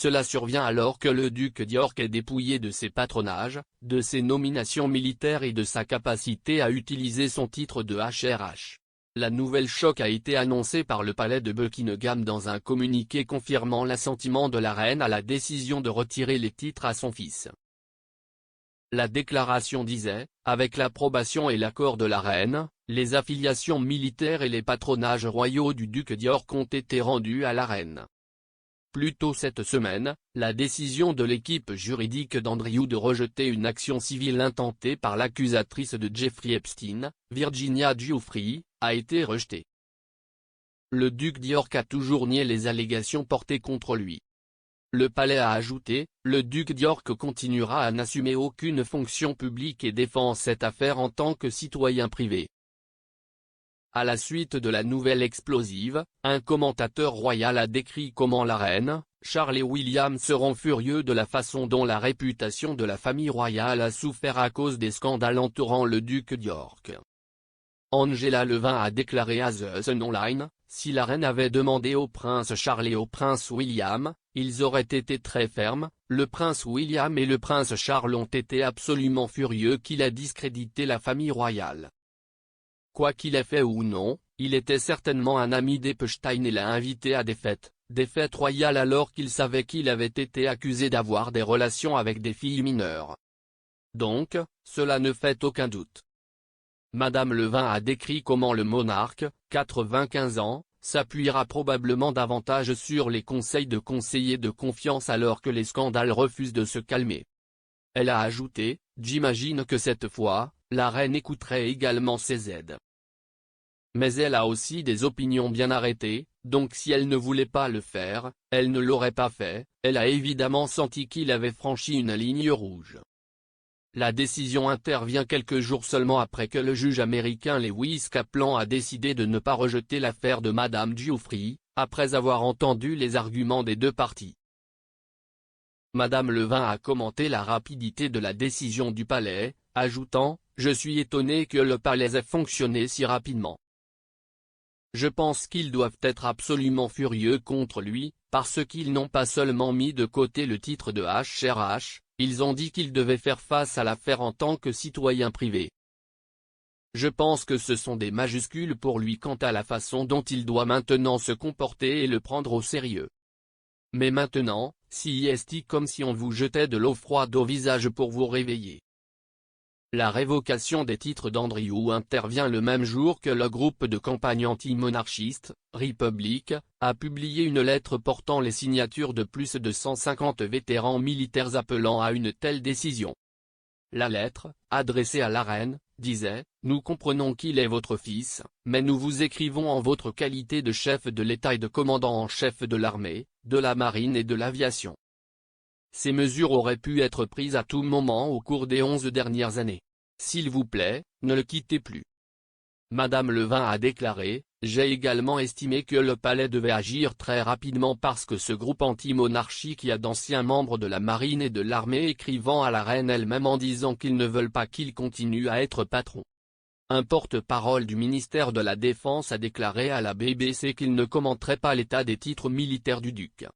Cela survient alors que le duc d'York est dépouillé de ses patronages, de ses nominations militaires et de sa capacité à utiliser son titre de HRH. La nouvelle choc a été annoncée par le palais de Buckingham dans un communiqué confirmant l'assentiment de la reine à la décision de retirer les titres à son fils. La déclaration disait, avec l'approbation et l'accord de la reine, les affiliations militaires et les patronages royaux du duc d'York ont été rendus à la reine. Plus tôt cette semaine, la décision de l'équipe juridique d'Andrew de rejeter une action civile intentée par l'accusatrice de Jeffrey Epstein, Virginia Giuffre, a été rejetée. Le duc d'York a toujours nié les allégations portées contre lui. Le palais a ajouté, le duc d'York continuera à n'assumer aucune fonction publique et défend cette affaire en tant que citoyen privé. À la suite de la nouvelle explosive, un commentateur royal a décrit comment la reine, Charles et William seront furieux de la façon dont la réputation de la famille royale a souffert à cause des scandales entourant le duc d'York. Angela Levin a déclaré à The Sun Online, si la reine avait demandé au prince Charles et au prince William, ils auraient été très fermes, le prince William et le prince Charles ont été absolument furieux qu'il a discrédité la famille royale. Quoi qu'il ait fait ou non, il était certainement un ami d'Epstein et l'a invité à des fêtes royales alors qu'il savait qu'il avait été accusé d'avoir des relations avec des filles mineures. Donc, cela ne fait aucun doute. Madame Levin a décrit comment le monarque, 95 ans, s'appuiera probablement davantage sur les conseils de conseillers de confiance alors que les scandales refusent de se calmer. Elle a ajouté, j'imagine que cette fois, la reine écouterait également ses aides. Mais elle a aussi des opinions bien arrêtées, donc si elle ne voulait pas le faire, elle ne l'aurait pas fait, elle a évidemment senti qu'il avait franchi une ligne rouge. La décision intervient quelques jours seulement après que le juge américain Lewis Kaplan a décidé de ne pas rejeter l'affaire de Madame Giuffre, après avoir entendu les arguments des deux parties. Madame Levin a commenté la rapidité de la décision du palais, ajoutant, je suis étonné que le palais ait fonctionné si rapidement. Je pense qu'ils doivent être absolument furieux contre lui, parce qu'ils n'ont pas seulement mis de côté le titre de HRH, ils ont dit qu'il devait faire face à l'affaire en tant que citoyen privé. Je pense que ce sont des majuscules pour lui quant à la façon dont il doit maintenant se comporter et le prendre au sérieux. Mais maintenant, c'est comme si on vous jetait de l'eau froide au visage pour vous réveiller. La révocation des titres d'Andrew intervient le même jour que le groupe de campagne anti-monarchiste, Republic, a publié une lettre portant les signatures de plus de 150 vétérans militaires appelant à une telle décision. La lettre, adressée à la reine, disait, « Nous comprenons qu'il est votre fils, mais nous vous écrivons en votre qualité de chef de l'État et de commandant en chef de l'armée, de la marine et de l'aviation. Ces mesures auraient pu être prises à tout moment au cours des 11 dernières années. S'il vous plaît, ne le quittez plus. » Madame Levin a déclaré, « J'ai également estimé que le palais devait agir très rapidement parce que ce groupe anti-monarchique y a d'anciens membres de la marine et de l'armée écrivant à la reine elle-même en disant qu'ils ne veulent pas qu'il continue à être patron. » Un porte-parole du ministère de la Défense a déclaré à la BBC qu'il ne commenterait pas l'état des titres militaires du duc.